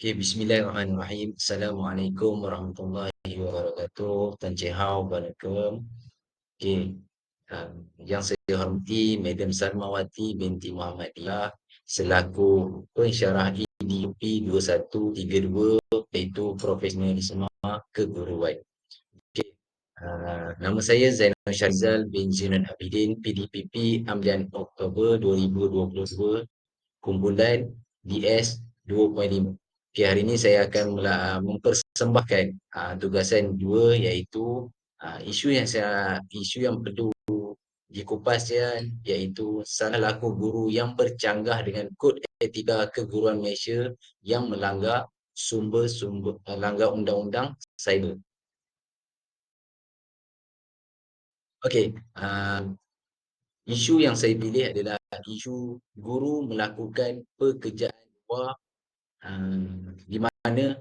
Okay, Bismillahirrahmanirrahim. Assalamualaikum warahmatullahi wabarakatuh. Tan Cik Hao, Waalaikumsalam. Okay. Yang saya hormati Madam Salmawati binti Muhammadiyah selaku pensyarah EDUP 2132 iaitu Profesionalisme Keguruan. Okay. Nama saya Zainal Syazal bin Zainal Abidin, PDPP Amlian Oktober 2022, kumpulan DS 2.5. Okay, hari ini saya akan mempersembahkan tugasan dua, iaitu isu yang perlu dikupaskan, iaitu salah laku guru yang bercanggah dengan kod etika keguruan Malaysia yang melanggar langgar undang-undang cyber. Okey, isu yang saya pilih adalah isu guru melakukan pekerjaan luar, di mana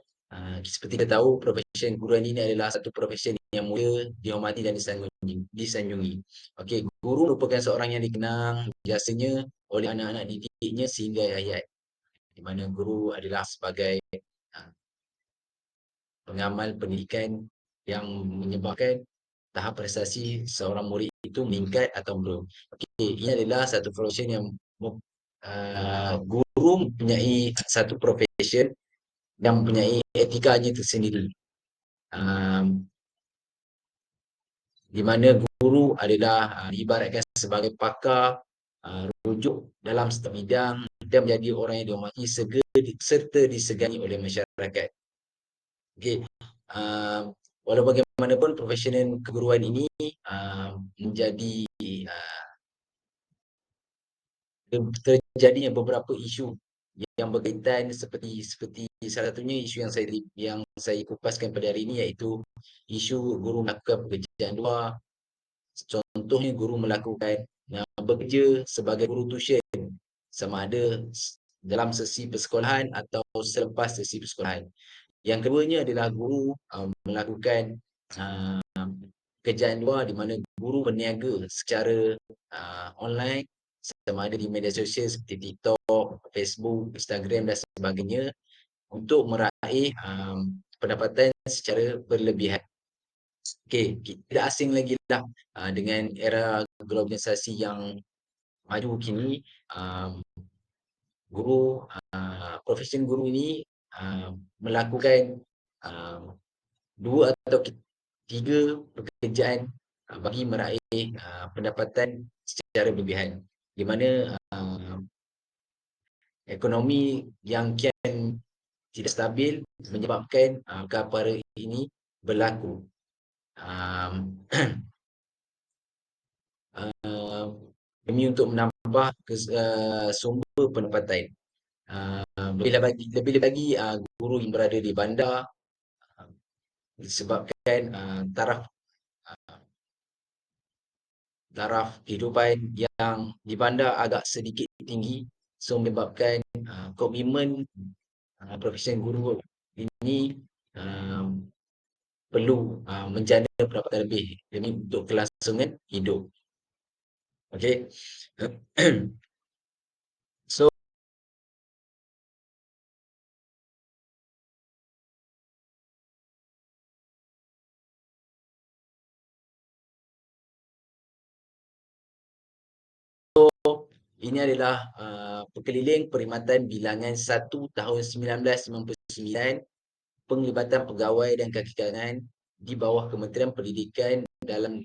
seperti kita tahu profesyen guruan ini adalah satu profesyen yang mulia, dihormati dan disanjungi. Okey, guru merupakan seorang yang dikenang jasanya oleh anak-anak didiknya sehingga hayat, di mana guru adalah sebagai ah, pengamal pendidikan yang menyebabkan tahap prestasi seorang murid itu meningkat atau belum. Okey, ini adalah satu profesyen yang guru mempunyai satu profesyen dan mempunyai etikanya tersendiri. Um, di mana guru adalah diibaratkan sebagai pakar rujuk dalam setiap bidang dan menjadi orang yang dihormati serta disegani oleh masyarakat. Okey, walau bagaimanapun profesional keguruan ini menjadi terjadinya beberapa isu yang berkaitan seperti seperti salah satunya isu yang saya kupaskan pada hari ini, iaitu isu guru melakukan pekerjaan luar. Contohnya guru melakukan bekerja sebagai guru tuition, sama ada dalam sesi persekolahan atau selepas sesi persekolahan. Yang keduanya adalah guru melakukan pekerjaan luar, di mana guru berniaga secara online, sama ada di media sosial seperti TikTok, Facebook, Instagram dan sebagainya, untuk meraih pendapatan secara berlebihan. Okey, tidak asing lagi lah dengan era globalisasi yang maju kini, guru profesyen guru ini melakukan um, 2 atau 3 pekerjaan bagi meraih pendapatan secara berlebihan, di mana ekonomi yang kian tidak stabil menyebabkan perkara ini berlaku. Um, Demi untuk menambah sumber pendapatan. Lebih lagi guru yang berada di bandar disebabkan taraf kehidupan yang di bandar agak sedikit tinggi, so menyebabkan komitmen profesyen guru ini uh, perlu menjana pendapatan lebih demi untuk kelangsungan hidup. Okey. So ini adalah perkeliling perkhidmatan bilangan 1 tahun 1999, penglibatan pegawai dan kakitangan di bawah Kementerian Pendidikan dalam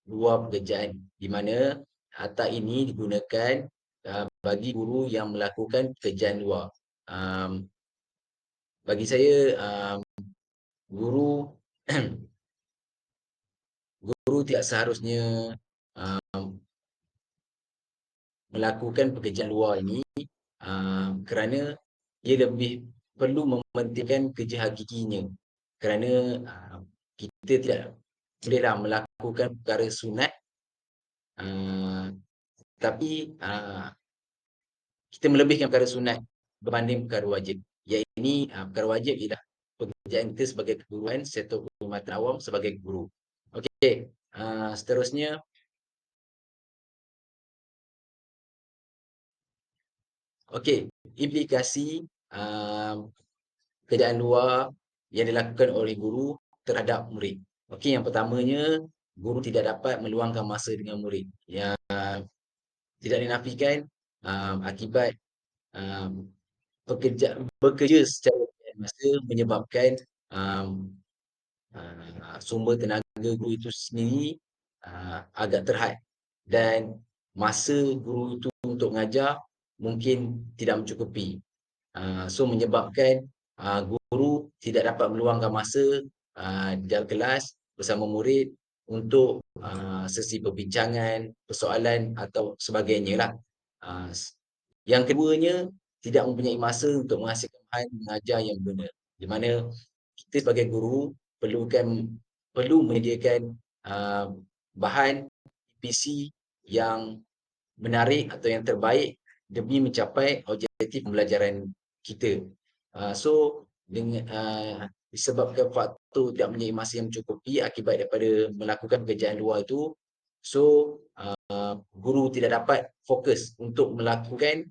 2 pekerjaan, di mana akta ini digunakan bagi guru yang melakukan pekerjaan luar. Bagi saya, guru guru tidak seharusnya melakukan pekerjaan luar ini, kerana ia lebih perlu mementingkan kerja hakikinya, kerana kita tidak bolehlah melakukan perkara sunat, tapi kita melebihkan perkara sunat berbanding perkara wajib. Yang ini perkara wajib ialah pekerjaan kita sebagai keguruan serta perkhidmatan awam sebagai guru. Okey, seterusnya, okey, implikasi pekerjaan luar yang dilakukan oleh guru terhadap murid. Okey, yang pertamanya, guru tidak dapat meluangkan masa dengan murid. Yang tidak dinafikan, akibat, um, bekerja secara masa menyebabkan, um, sumber tenaga guru itu sendiri, agak terhad dan masa guru itu untuk mengajar mungkin tidak mencukupi. So menyebabkan, guru tidak dapat meluangkan masa, di dalam kelas bersama murid untuk, sesi perbincangan, persoalan atau sebagainya lah. Ah, yang keduanya, tidak mempunyai masa untuk menghasilkan bahan mengajar yang benar. Di mana kita sebagai guru perlu menyediakan, bahan PC yang menarik atau yang terbaik demi mencapai objektif pembelajaran kita. So disebabkan faktor tidak mempunyai masa yang mencukupi akibat daripada melakukan pekerjaan luar itu, so guru tidak dapat fokus untuk melakukan,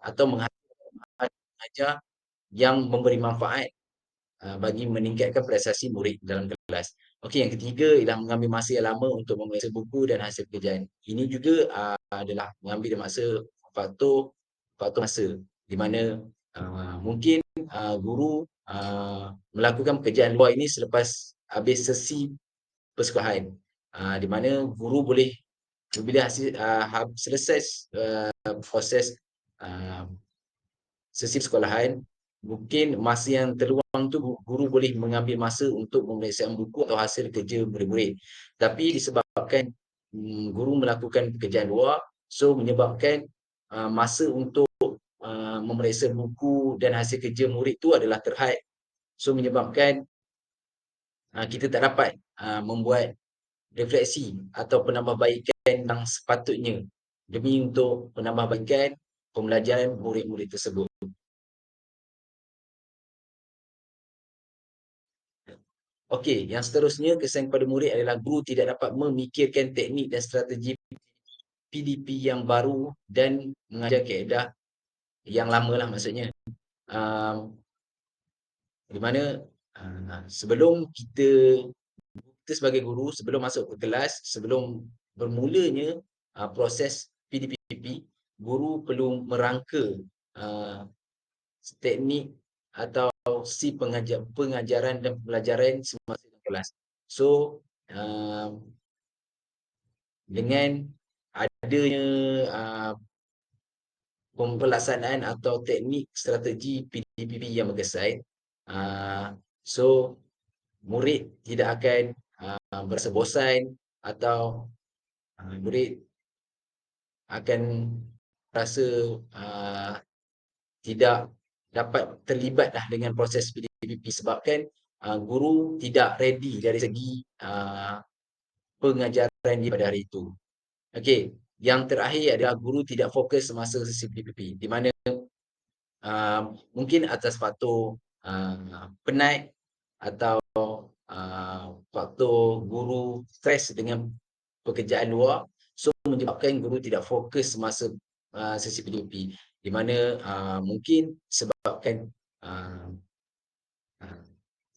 atau mengajar yang memberi manfaat, bagi meningkatkan prestasi murid dalam kelas. Okey, yang ketiga ialah mengambil masa yang lama untuk memeriksa buku dan hasil pekerjaan. Ini juga, adalah mengambil masa faktor faktor masa, di mana, mungkin, guru, melakukan pekerjaan luar ini selepas habis sesi persekolahan. Di mana guru boleh bila hasil, selesai, proses, uh, sesi sekolahan, mungkin masa yang terluang tu guru boleh mengambil masa untuk pemeriksaan buku atau hasil kerja murid-murid. Tapi disebabkan, guru melakukan pekerjaan luar, so menyebabkan, masa untuk, memeriksa buku dan hasil kerja murid tu adalah terhad. So menyebabkan, kita tak dapat, membuat refleksi atau penambahbaikan yang sepatutnya demi untuk penambahbaikan pembelajaran murid-murid tersebut. Okey, yang seterusnya kesan kepada murid adalah guru tidak dapat memikirkan teknik dan strategi PDP yang baru dan mengajar kaedah yang lamalah maksudnya. Um, di mana, sebelum kita sebagai guru sebelum masuk ke kelas, sebelum bermulanya, proses PDPP, guru perlu merangka, uh, teknik atau si pengajaran dan pembelajaran semasa dalam kelas. So, um, dengan adanya, uh, pelaksanaan atau teknik strategi PDPP yang berkesan, so murid tidak akan, berasa bosan atau, murid akan rasa, tidak dapat terlibatlah dengan proses PDPP sebabkan, guru tidak ready dari segi, pengajaran dia pada hari itu. Okey, yang terakhir adalah guru tidak fokus semasa sesi PDPP, di mana, mungkin atas faktor, penat atau, faktor guru stres dengan pekerjaan luar, so menyebabkan guru tidak fokus semasa, sesi PDP, di mana, mungkin disebabkan, uh, uh,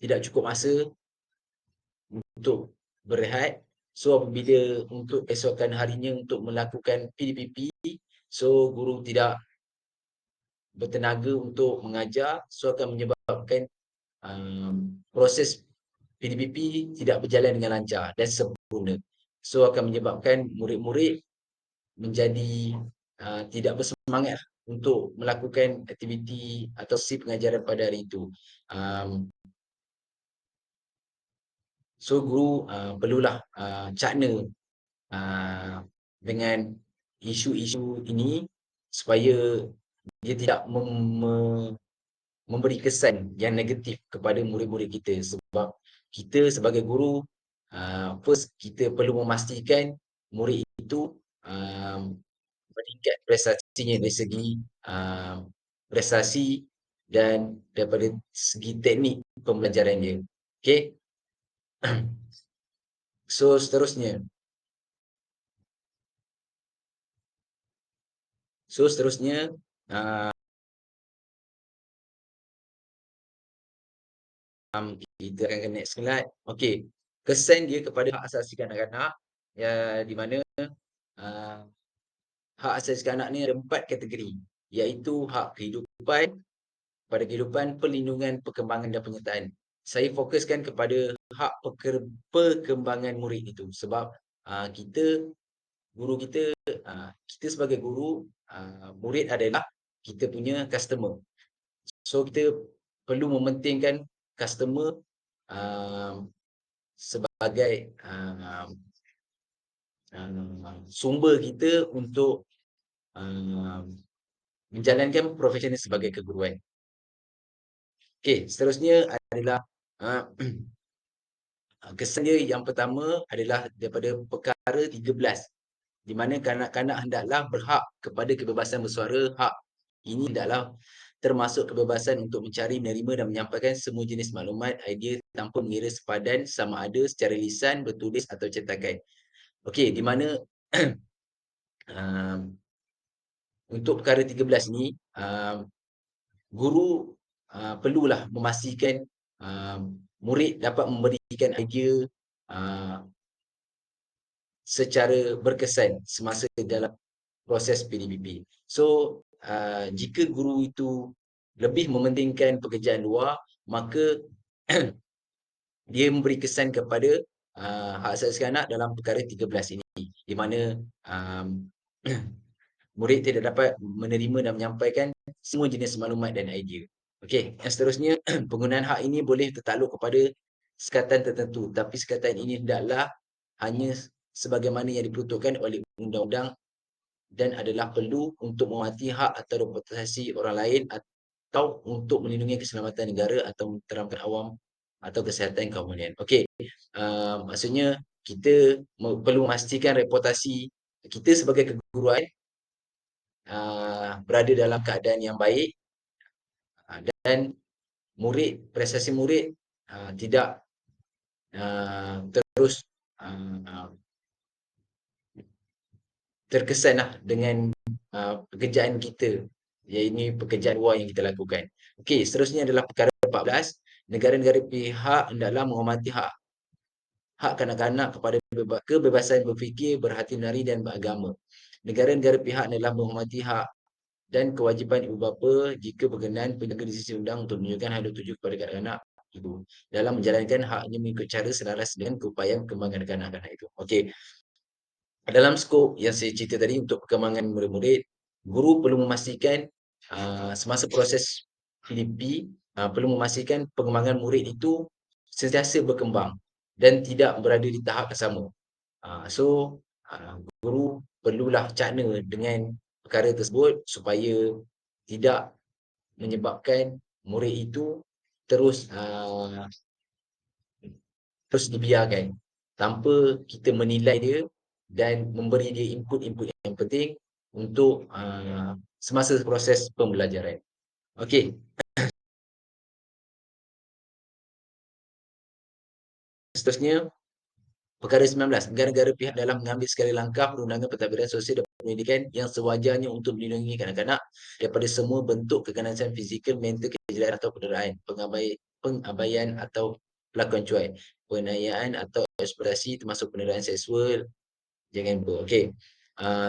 tidak cukup masa untuk berehat. So apabila untuk keesokan harinya untuk melakukan PDPP, so guru tidak bertenaga untuk mengajar, so akan menyebabkan, proses PDPP tidak berjalan dengan lancar dan sempurna. So akan menyebabkan murid-murid menjadi, tidak bersemangat untuk melakukan aktiviti atau sesi pengajaran pada hari itu. So guru, perlulah, cakna, dengan isu-isu ini supaya dia tidak memberi kesan yang negatif kepada murid-murid kita, sebab kita sebagai guru, first kita perlu memastikan murid itu, meningkat prestasinya dari segi, prestasi dan daripada segi teknik pembelajaran dia. Okey. So seterusnya so seterusnya, Kita akan ke next slide. Okey, kesan dia kepada hak asasi kanak-kanak, di mana, uh, hak asasi kanak ni ada 4 kategori, iaitu hak kehidupan, pada kehidupan, perlindungan, perkembangan dan penyertaan. Saya fokuskan kepada hak perkembangan murid itu sebab, kita guru kita, kita sebagai guru, murid adalah kita punya customer. So, kita perlu mementingkan customer, sebagai, sumber kita untuk, menjalankan profesi ini sebagai keguruan. Okey, seterusnya adalah, uh, kesan dia yang pertama adalah daripada perkara 13, di mana kanak-kanak hendaklah berhak kepada kebebasan bersuara. Hak ini hendaklah termasuk kebebasan untuk mencari, menerima dan menyampaikan semua jenis maklumat, idea tanpa mengira sepadan sama ada secara lisan, bertulis atau cetakan. Okey, di mana um, untuk perkara 13 ni, guru perlulah memastikan murid dapat memberikan idea uh, secara berkesan semasa dalam proses PDPP. So, jika guru itu lebih mementingkan pekerjaan luar, maka dia memberi kesan kepada hak asasi kanak dalam perkara 13 ini, di mana murid tidak dapat menerima dan menyampaikan semua jenis maklumat dan idea. Okey, yang seterusnya, penggunaan hak ini boleh tertakluk kepada sekatan tertentu, tapi sekatan ini hendaklah hanya sebagaimana yang diperuntukkan oleh undang-undang dan adalah perlu untuk menghormati hak atau reputasi orang lain atau untuk melindungi keselamatan negara atau menteramkan awam atau kesihatan kaum mulian. Okey, maksudnya kita perlu memastikan reputasi kita sebagai keguruan berada dalam keadaan yang baik, dan prestasi murid tidak terus terkesanlah dengan pekerjaan kita, iaitu pekerjaan luar yang kita lakukan. Okey, seterusnya adalah perkara 14, negara-negara pihak hendaklah menghormati hak kanak-kanak kepada kebebasan berfikir, berhati nurani dan beragama. Negara-negara pihak hendaklah menghormati hak dan kewajipan ibu bapa jika berkenan penjaga di sisi undang untuk menunjukkan hal tuju kepada kanak-kanak ibu dalam menjalankan haknya mengikut cara selaras dengan keupayaan perkembangan kanak-kanak itu. Okey, dalam skop yang saya cerita tadi untuk perkembangan murid-murid, guru perlu memastikan semasa proses PDP, perlu memastikan perkembangan murid itu sentiasa berkembang dan tidak berada di tahap yang sama. So, guru perlulah cakna dengan perkara tersebut supaya tidak menyebabkan murid itu terus dibiarkan tanpa kita menilai dia dan memberi dia input-input yang penting untuk semasa proses pembelajaran. Okey, seterusnya perkara 19, negara-negara pihak dalam mengambil segala langkah perundangan pentadbiran sosial dan pendidikan yang sewajarnya untuk melindungi kanak-kanak daripada semua bentuk keganasan fizikal, mental, kejelasan atau penderaan, pengabaian atau pelakon cuai, penganiayaan atau eksploitasi termasuk penderaan seksual, jangan lupa. Okey.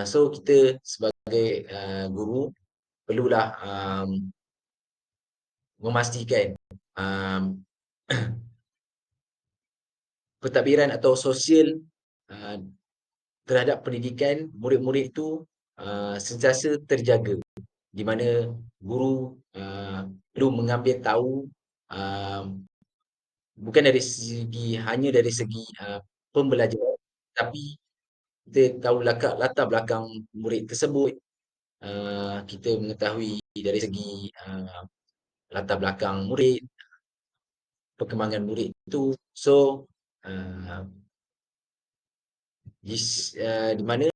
So kita sebagai guru perlulah memastikan pentadbiran atau sosial terhadap pendidikan murid-murid itu sentiasa terjaga, di mana guru perlu mengambil tahu bukan hanya dari segi pembelajaran, tapi kita tahu latar belakang murid tersebut, kita mengetahui dari segi latar belakang murid, perkembangan murid itu. So, di mana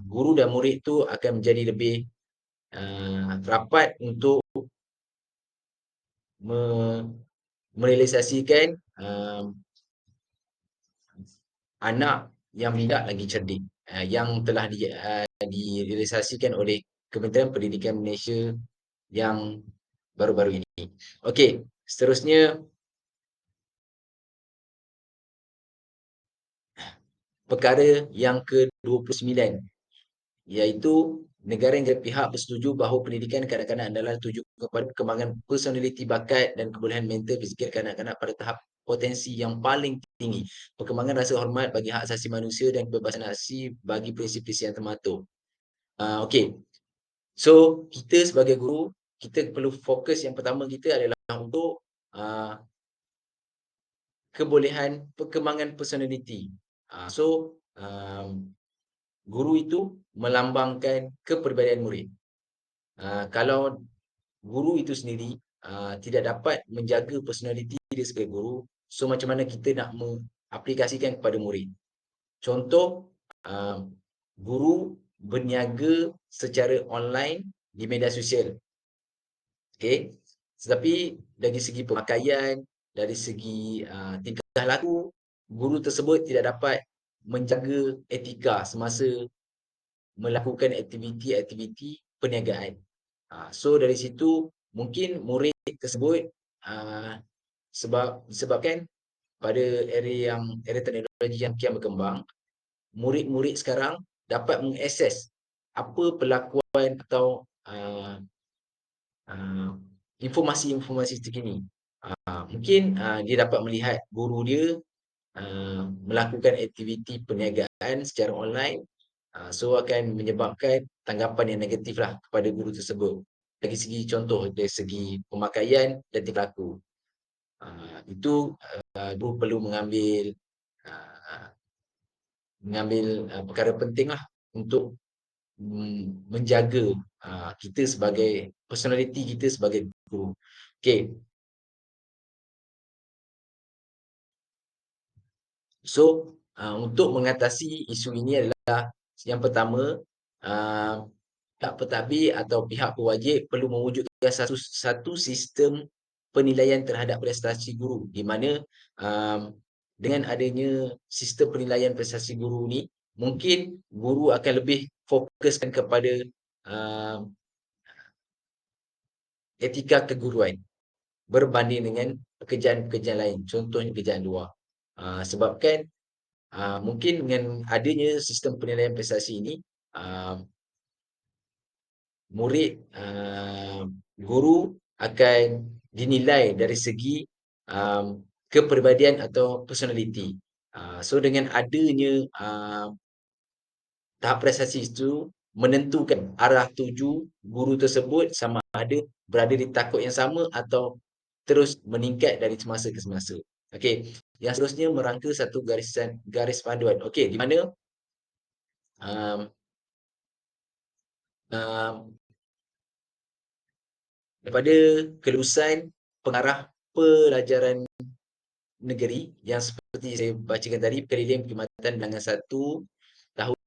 guru dan murid itu akan menjadi lebih rapat untuk merealisasikan anak yang tidak lagi cerdik, yang telah direalisasikan oleh Kementerian Pendidikan Malaysia yang baru-baru ini. Okey, seterusnya perkara yang ke-29, iaitu negara yang pihak bersetuju bahawa pendidikan kanak-kanak adalah tuju kepada perkembangan personaliti, bakat dan kebolehan mental fizikal kanak-kanak pada tahap potensi yang paling tinggi, perkembangan rasa hormat bagi hak asasi manusia dan kebebasan asasi bagi prinsip-prinsip yang termaktub. Okey. So, kita sebagai guru, kita perlu fokus yang pertama kita adalah untuk uh, kebolehan perkembangan personaliti. So, guru itu melambangkan kepribadian murid. Kalau guru itu sendiri tidak dapat menjaga personaliti dia sebagai guru, so macam mana kita nak mengaplikasikan kepada murid? Contoh, guru berniaga secara online di media sosial. Okey. Tetapi dari segi pemakaian, dari segi tingkah laku, guru tersebut tidak dapat menjaga etika semasa melakukan aktiviti-aktiviti perniagaan. So dari situ mungkin murid tersebut disebabkan pada era teknologi yang kian berkembang, murid-murid sekarang dapat mengakses apa perlakuan atau informasi-informasi terkini. Mungkin dia dapat melihat guru dia melakukan aktiviti perniagaan secara online, so akan menyebabkan tanggapan yang negatif lah kepada guru tersebut. Dari segi contoh, dari segi pemakaian dan tingkah laku. Itu guru perlu mengambil uh, perkara penting lah untuk menjaga kita sebagai personaliti kita sebagai guru. Okay. So, untuk mengatasi isu ini adalah yang pertama, pihak pentadbir atau pihak pewajib perlu mewujudkan satu sistem penilaian terhadap prestasi guru, di mana dengan adanya sistem penilaian prestasi guru ni, mungkin guru akan lebih fokuskan kepada etika keguruan berbanding dengan pekerjaan-pekerjaan lain, contohnya pekerjaan luar. Sebabkan mungkin dengan adanya sistem penilaian prestasi ini, murid, guru akan dinilai dari segi kepribadian atau personaliti. So dengan adanya tahap prestasi itu menentukan arah tuju guru tersebut sama ada berada di takut yang sama atau terus meningkat dari semasa ke semasa. Okey, yang seterusnya merangka satu garis panduan. Okey, di mana um, um, daripada kelulusan pengarah pelajaran negeri yang seperti saya bacakan tadi, Perilihan Perkhidmatan Bilangan 1 tahun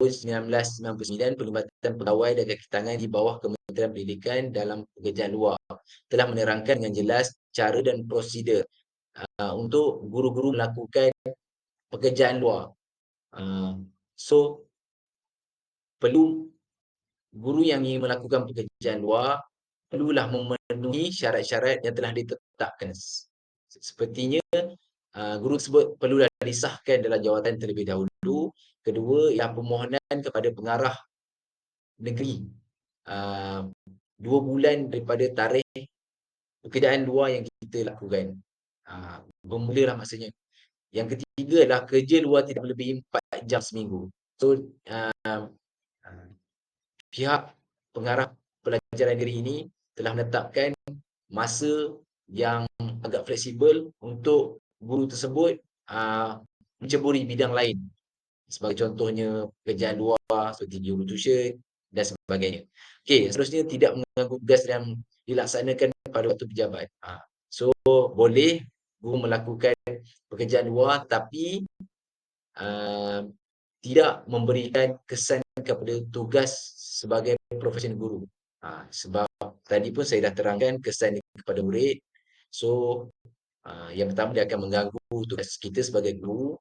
1999, Perkhidmatan Pegawai dan Kaki Tangan di bawah Kementerian Pendidikan dalam pekerjaan luar telah menerangkan dengan jelas cara dan prosedur untuk guru-guru melakukan pekerjaan luar. So, perlu guru yang ingin melakukan pekerjaan luar perlulah memenuhi syarat-syarat yang telah ditetapkan. Sepertinya guru tersebut perlulah disahkan dalam jawatan terlebih dahulu. Kedua, ialah permohonan kepada pengarah negeri 2 bulan daripada tarikh pekerjaan luar yang kita lakukan. Bermulalah maksudnya. Yang ketiga adalah kerja luar tidak melebihi 4 jam seminggu. So, pihak pengarah pelajaran negeri ini telah menetapkan masa yang agak fleksibel untuk guru tersebut menceburi bidang lain. Sebagai contohnya pekerjaan luar seperti guru tuition dan sebagainya. Okey, seterusnya tidak mengganggu tugas yang dilaksanakan pada waktu pejabat. So, boleh guru melakukan pekerjaan luar tapi tidak memberikan kesan kepada tugas sebagai profesional guru. Sebab tadi pun saya dah terangkan kesan kepada murid. So, yang pertama dia akan mengganggu tugas kita sebagai guru.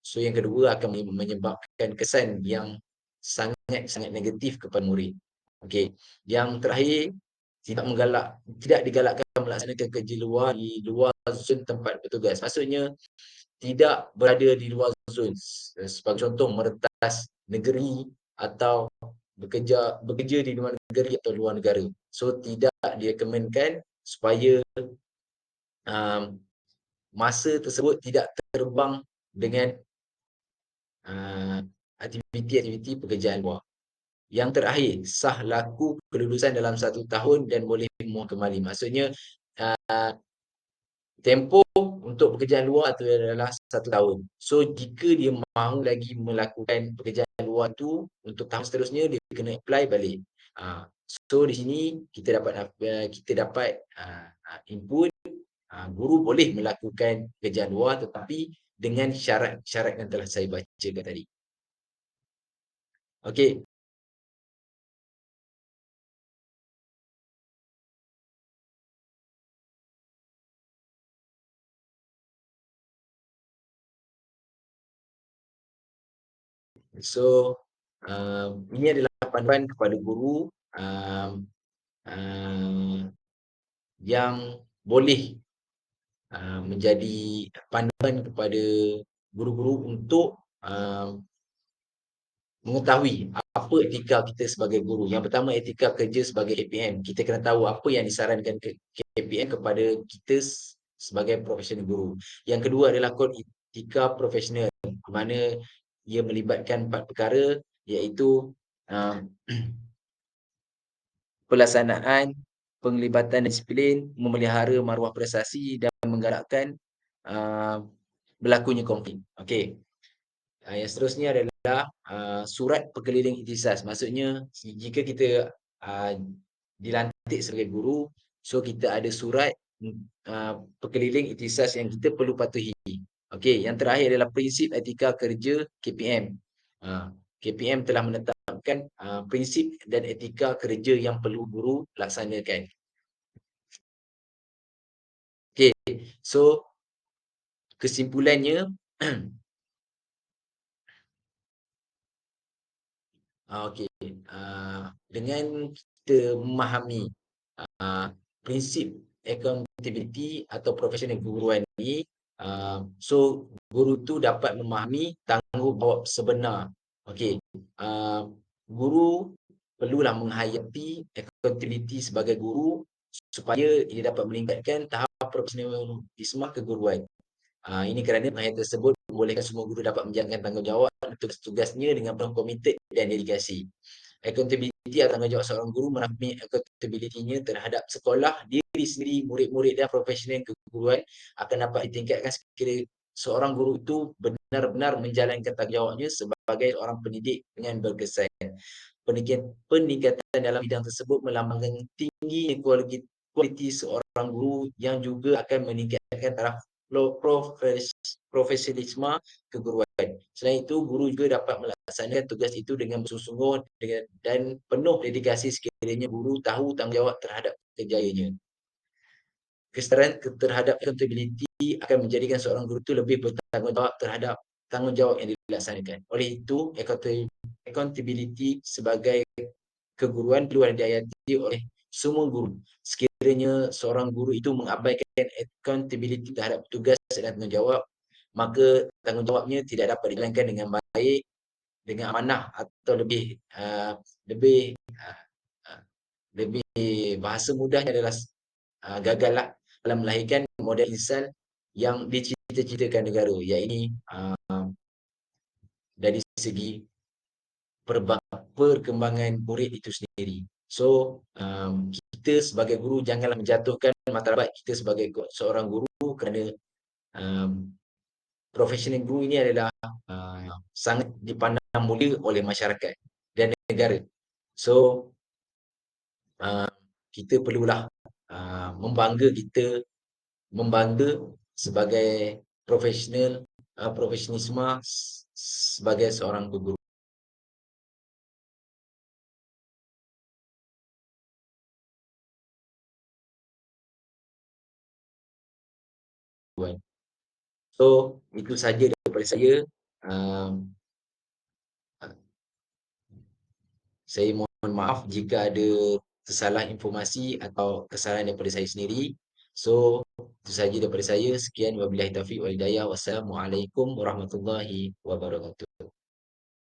So, yang kedua akan menyebabkan kesan yang sangat-sangat negatif kepada murid. Okey. Yang terakhir, tidak digalakkan melaksanakan kerja luar di luar zon tempat bertugas. Maksudnya tidak berada di luar zon. Sebagai contoh merentas negeri atau bekerja di luar negeri atau luar negara. So tidak direkomendkan supaya um, masa tersebut tidak terbang dengan aktiviti-aktiviti pekerjaan luar. Yang terakhir, sah laku kelulusan dalam 1 tahun dan boleh mohon kembali. Maksudnya tempoh untuk pekerjaan luar itu adalah 1 tahun. So jika dia mahu lagi melakukan pekerjaan luar tu untuk tahun seterusnya, dia kena apply balik. So di sini kita dapat input guru boleh melakukan pekerjaan luar tetapi dengan syarat-syarat yang telah saya bacakan tadi. Okey. So ini adalah panduan kepada guru uh, yang boleh menjadi panduan kepada guru-guru untuk mengetahui apa etika kita sebagai guru. Yang pertama, etika kerja sebagai KPM. Kita kena tahu apa yang disarankan ke KPM kepada kita sebagai profesional guru. Yang kedua adalah kod etika profesional, di mana ia melibatkan 4 perkara, iaitu uh, pelaksanaan penglibatan disiplin, memelihara maruah prestasi dan menggalakkan berlakunya konflik. Okey. Yang seterusnya adalah surat perkeliling ikhtisas. Maksudnya jika kita dilantik sebagai guru, so kita ada surat perkeliling ikhtisas yang kita perlu patuhi. Okey, yang terakhir adalah prinsip etika kerja KPM. KPM telah menetapkan prinsip dan etika kerja yang perlu guru laksanakan. Okey, so kesimpulannya okey, dengan kita memahami prinsip accountability atau profesional keguruan ni, so guru tu dapat memahami tanggungjawab sebenar. Okey, guru perlulah menghayati accountability sebagai guru supaya ia dapat meningkatkan tahap profesionalisme keguruan. Ini kerana penghayatan tersebut membolehkan semua guru dapat menjalankan tanggungjawab tugas-tugasnya dengan penuh komited dan dedikasi. Accountability atau tanggungjawab seorang guru merangkumi accountability-nya terhadap sekolah, diri sendiri, murid-murid dan profesional keguruan akan dapat ditingkatkan sekiranya seorang guru itu benar-benar menjalankan tanggungjawabnya sebagai seorang pendidik dengan berkesan. Peningkatan dalam bidang tersebut melambangkan tinggi kualiti seorang guru yang juga akan meningkatkan taraf profesionalisme keguruan. Selain itu, guru juga dapat melaksanakan tugas itu dengan bersungguh-sungguh dan penuh dedikasi sekiranya guru tahu tanggungjawab terhadap kerjanya. Kesedaran terhadap accountability akan menjadikan seorang guru itu lebih bertanggungjawab terhadap tanggungjawab yang dilaksanakan. Oleh itu, accountability sebagai keguruan perlu dihayati oleh semua guru. Sekiranya seorang guru itu mengabaikan accountability terhadap tugas dan tanggungjawab, maka tanggungjawabnya tidak dapat dijalankan dengan baik, dengan amanah atau lebih lebih bahasa mudahnya adalah gagallah dalam melahirkan model insan yang dicita-citakan negara. Yang ini dari segi perkembangan murid itu sendiri. So, kita sebagai guru janganlah menjatuhkan martabat kita sebagai seorang guru kerana profesional guru ini adalah sangat dipandang mulia oleh masyarakat dan negara. So, kita perlulah membangga sebagai profesionalisme sebagai seorang guru. So, itu saja daripada saya. Saya mohon maaf jika ada tersalah informasi atau kesalahan daripada saya sendiri. So, itu saja daripada saya. Sekian wabillahi taufiq wal hidayah. Wassalamualaikum warahmatullahi wabarakatuh.